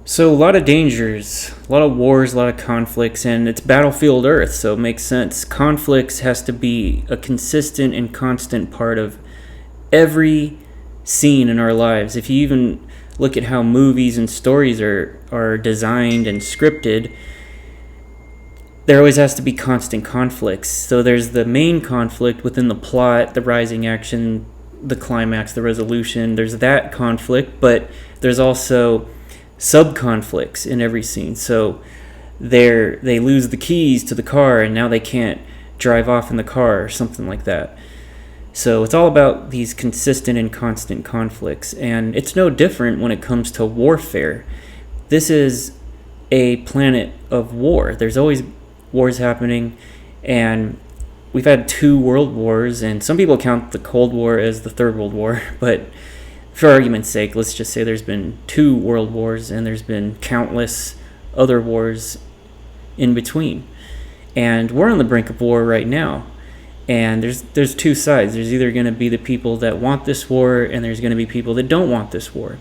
So a lot of dangers, a lot of wars, a lot of conflicts, and it's battlefield Earth, so it makes sense. Conflicts has to be a consistent and constant part of every scene in our lives. If you even look at how movies and stories are designed and scripted, there always has to be constant conflicts. So there's the main conflict within the plot, the rising action, the climax, the resolution. There's that conflict, but there's also sub-conflicts in every scene. So they lose the keys to the car and now they can't drive off in the car or something like that. So it's all about these consistent and constant conflicts, and it's no different when it comes to warfare. This is a planet of war. There's always wars happening, and we've had 2 world wars, and some people count the Cold War as the Third World War, but for argument's sake, let's just say there's been 2 world wars, and there's been countless other wars in between. And we're on the brink of war right now. And there's 2 sides. There's either going to be the people that want this war, and there's going to be people that don't want this war.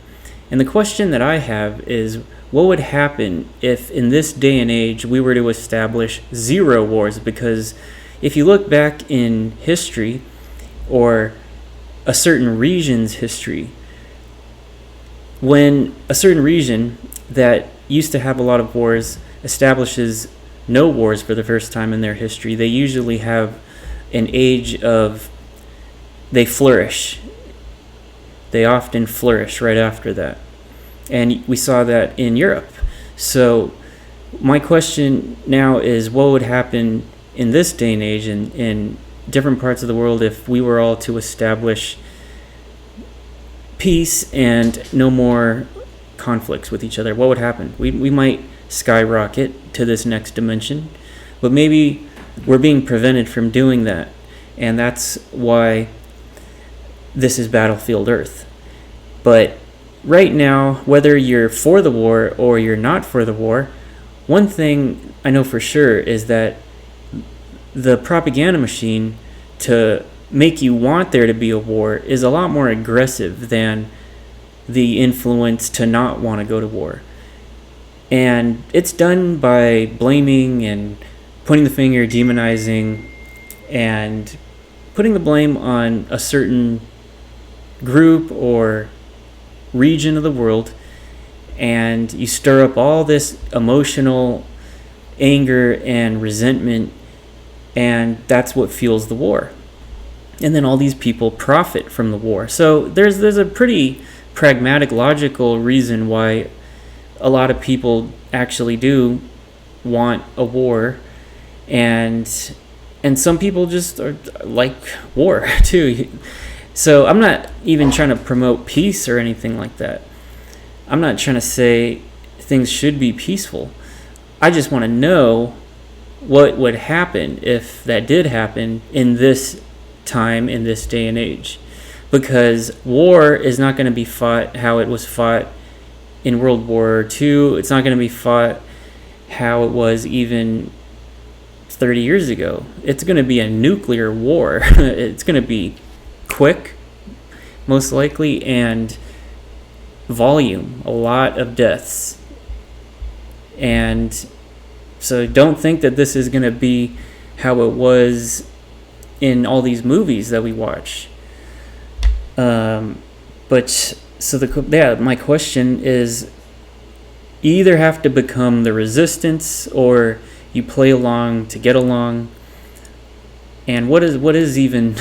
And the question that I have is, what would happen if in this day and age we were to establish 0 wars? Because if you look back in history, or a certain region's history, when a certain region that used to have a lot of wars establishes no wars for the first time in their history, they usually have an age of, they flourish. They often flourish right after that. And we saw that in Europe. So my question now is, what would happen in this day and age in different parts of the world if we were all to establish peace and no more conflicts with each other? What would happen? We might skyrocket to this next dimension, but maybe we're being prevented from doing that, and that's why this is Battlefield Earth. But right now, whether you're for the war or you're not for the war, one thing I know for sure is that the propaganda machine to make you want there to be a war is a lot more aggressive than the influence to not want to go to war. And it's done by blaming and pointing the finger, demonizing, and putting the blame on a certain group or region of the world, and you stir up all this emotional anger and resentment, and that's what fuels the war. And then all these people profit from the war. So there's a pretty pragmatic, logical reason why a lot of people actually do want a war, and some people just are like war too. So I'm not even trying to promote peace or anything like that. I'm not trying to say things should be peaceful. I just want to know what would happen if that did happen in this time, in this day and age. Because war is not going to be fought how it was fought in World War II. It's not going to be fought how it was even 30 years ago. It's going to be a nuclear war. It's going to be quick, most likely, and volume, a lot of deaths. And so don't think that this is going to be how it was in all these movies that we watch. But my question is, you either have to become the resistance or you play along to get along. And what is even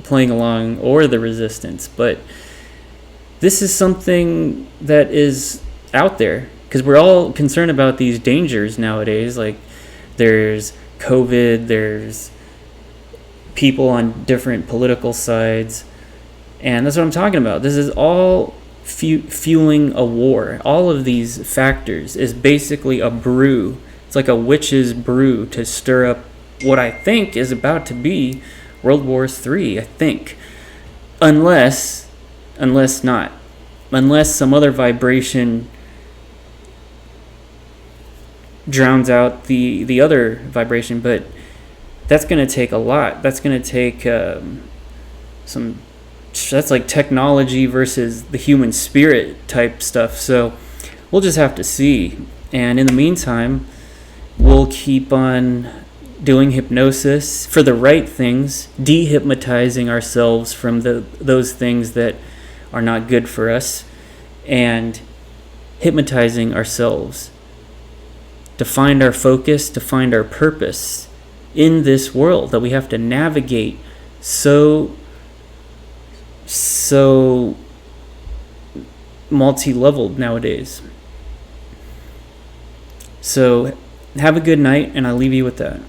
playing along or the resistance? But this is something that is out there, because we're all concerned about these dangers nowadays. Like, there's COVID, there's people on different political sides, and that's what I'm talking about. This is all fueling a war. All of these factors is basically a brew. It's like a witch's brew to stir up what I think is about to be World War III, I think. Unless some other vibration drowns out the other vibration. But that's going to take a lot. That's going to take that's like technology versus the human spirit type stuff. So we'll just have to see. And in the meantime, we'll keep on doing hypnosis for the right things, de-hypnotizing ourselves from those things that are not good for us, and hypnotizing ourselves to find our focus, to find our purpose in this world that we have to navigate so multi-leveled nowadays. So have a good night, and I'll leave you with that.